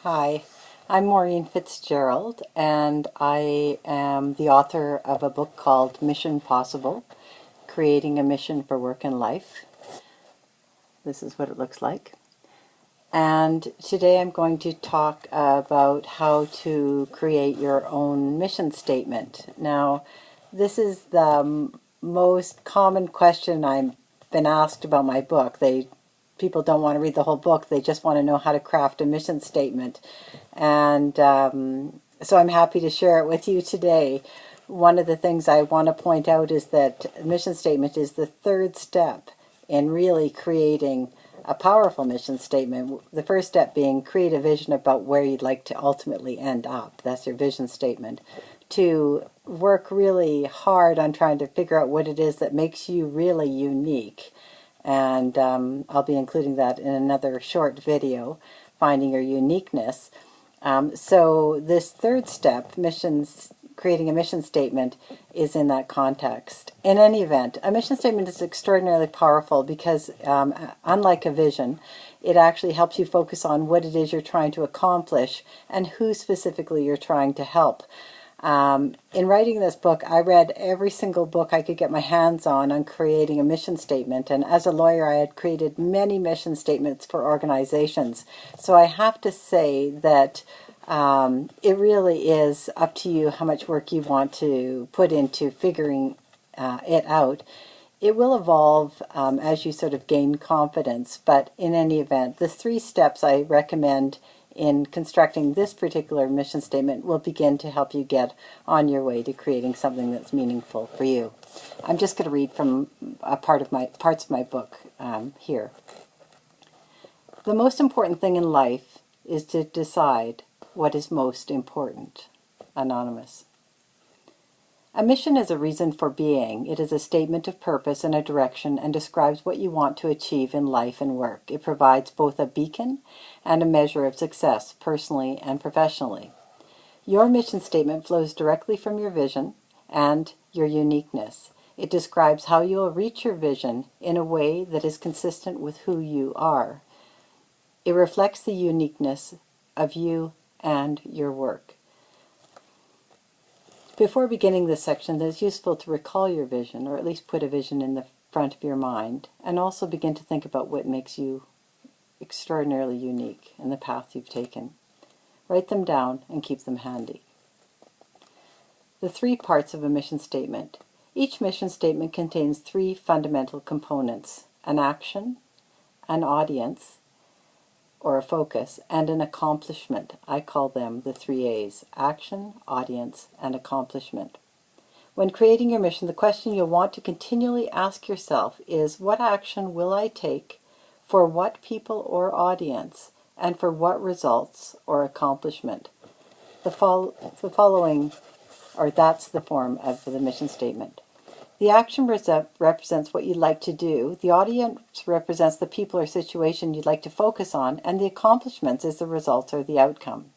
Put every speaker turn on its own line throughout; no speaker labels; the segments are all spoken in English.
Hi, I'm Maureen Fitzgerald, and I am the author of a book called Mission Possible, Creating a Mission for Work and Life. This is what it looks like. And today I'm going to talk about how to create your own mission statement. Now, this is the most common question I've been asked about my book. People don't want to read the whole book, they just want to know how to craft a mission statement. And so I'm happy to share it with you today. One of the things I want to point out is that a mission statement is the third step in really creating a powerful mission statement. The first step being create a vision about where you'd like to ultimately end up. That's your vision statement. To work really hard on trying to figure out what it is that makes you really unique. And I'll be including that in another short video, finding your uniqueness. So this third step, creating a mission statement, is in that context. In any event, a mission statement is extraordinarily powerful because unlike a vision, it actually helps you focus on what it is you're trying to accomplish and who specifically you're trying to help. In writing this book, I read every single book I could get my hands on creating a mission statement. And as a lawyer, I had created many mission statements for organizations. So I have to say that it really is up to you how much work you want to put into figuring it out. It will evolve as you sort of gain confidence. But in any event, the 3 steps I recommend in constructing this particular mission statement will begin to help you get on your way to creating something that's meaningful for you. I'm just going to read from parts of my book here. The most important thing in life is to decide what is most important. Anonymous. A mission is a reason for being. It is a statement of purpose and a direction and describes what you want to achieve in life and work. It provides both a beacon and a measure of success, personally and professionally. Your mission statement flows directly from your vision and your uniqueness. It describes how you will reach your vision in a way that is consistent with who you are. It reflects the uniqueness of you and your work. Before beginning this section, it is useful to recall your vision, or at least put a vision in the front of your mind, and also begin to think about what makes you extraordinarily unique in the path you've taken. Write them down and keep them handy. The 3 parts of a mission statement. Each mission statement contains 3 fundamental components: an action, an audience, or a focus, and an accomplishment. I call them the 3 A's: action, audience, and accomplishment. When creating your mission, the question you'll want to continually ask yourself is, what action will I take, for what people or audience, and for what results or accomplishment? That's the form of the mission statement. The action represents what you'd like to do, the audience represents the people or situation you'd like to focus on, and the accomplishments is the results or the outcome.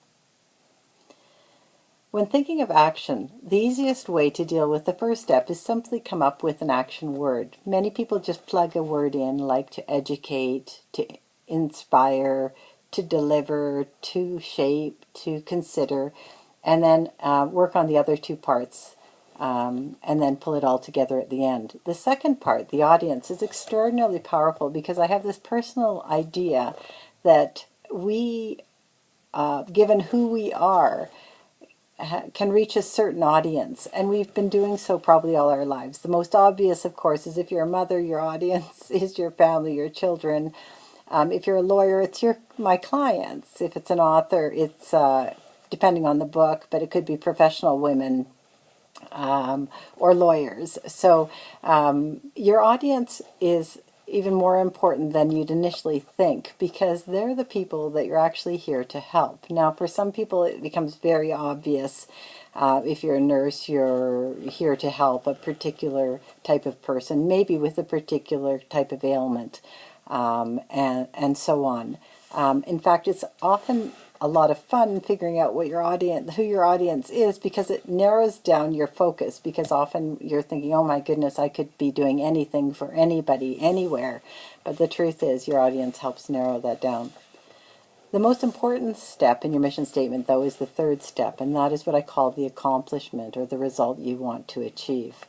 When thinking of action, the easiest way to deal with the first step is simply come up with an action word. Many people just plug a word in, like to educate, to inspire, to deliver, to shape, to consider, and then work on the other 2 parts. And then pull it all together at the end. The second part, the audience, is extraordinarily powerful because I have this personal idea that we, given who we are, can reach a certain audience, and we've been doing so probably all our lives. The most obvious, of course, is if you're a mother, your audience is your family, your children. If you're a lawyer, it's my clients. If it's an author, it's depending on the book, but it could be professional women, or lawyers. So your audience is even more important than you'd initially think, because they're the people that you're actually here to help. Now, for some people, it becomes very obvious. If you're a nurse, you're here to help a particular type of person, maybe with a particular type of ailment, and so on. In fact, it's often a lot of fun figuring out what who your audience is, because it narrows down your focus, because often you're thinking, oh my goodness, I could be doing anything for anybody, anywhere. But the truth is your audience helps narrow that down. The most important step in your mission statement, though, is the third step, and that is what I call the accomplishment or the result you want to achieve.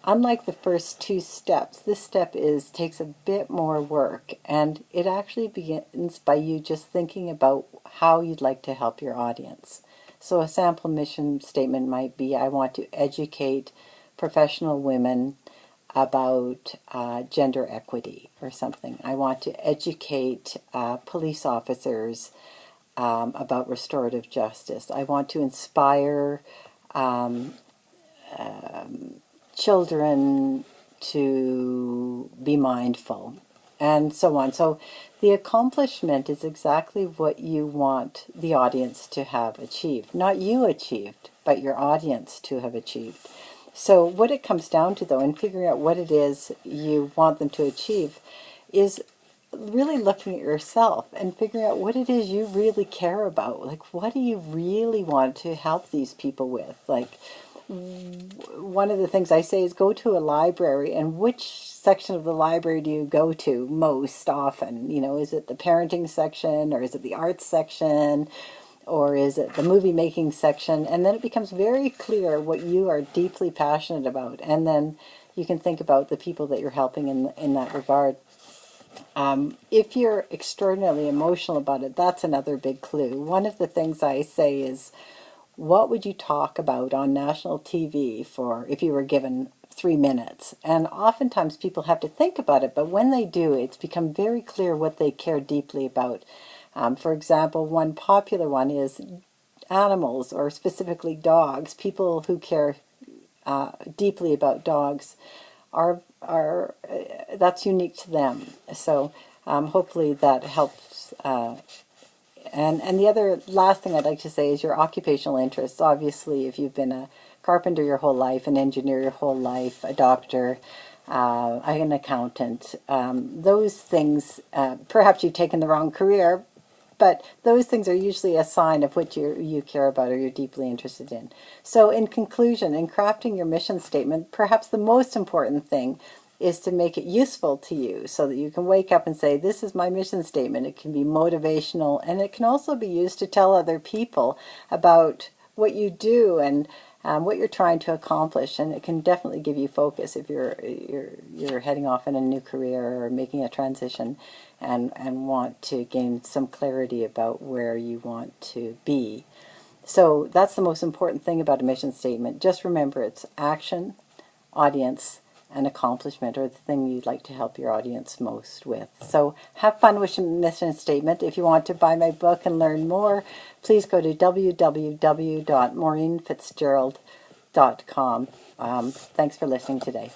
Unlike the first two steps, this step takes a bit more work, and it actually begins by you just thinking about how you'd like to help your audience. So a sample mission statement might be, I want to educate professional women about gender equity or something. I want to educate police officers about restorative justice. I want to inspire children to be mindful, and so on. So the accomplishment is exactly what you want the audience to have achieved. Not you achieved, but your audience to have achieved. So what it comes down to, though, in figuring out what it is you want them to achieve, is really looking at yourself and figuring out what it is you really care about. Like, what do you really want to help these people with? Like, one of the things I say is go to a library, and which section of the library do you go to most often? You know, is it the parenting section, or is it the arts section, or is it the movie making section? And then it becomes very clear what you are deeply passionate about, and then you can think about the people that you're helping in that regard. If you're extraordinarily emotional about it, that's another big clue. One of the things I say is, what would you talk about on national TV for if you were given 3 minutes? And oftentimes people have to think about it, but when they do, it's become very clear what they care deeply about. For example, one popular one is animals, or specifically dogs. People who care deeply about dogs are that's unique to them. So hopefully that helps. And the other last thing I'd like to say is your occupational interests. Obviously, if you've been a carpenter your whole life, an engineer your whole life, a doctor, an accountant, those things, perhaps you've taken the wrong career, but those things are usually a sign of what you care about or you're deeply interested in. So in conclusion, in crafting your mission statement, perhaps the most important thing is to make it useful to you so that you can wake up and say, this is my mission statement. It can be motivational, and it can also be used to tell other people about what you do and what you're trying to accomplish, and it can definitely give you focus if you're heading off in a new career or making a transition and want to gain some clarity about where you want to be. So that's the most important thing about a mission statement. Just remember, it's action, audience, and accomplishment, or the thing you'd like to help your audience most with. So have fun with your mission statement. If you want to buy my book and learn more, please go to www.maureenfitzgerald.com. Thanks for listening today.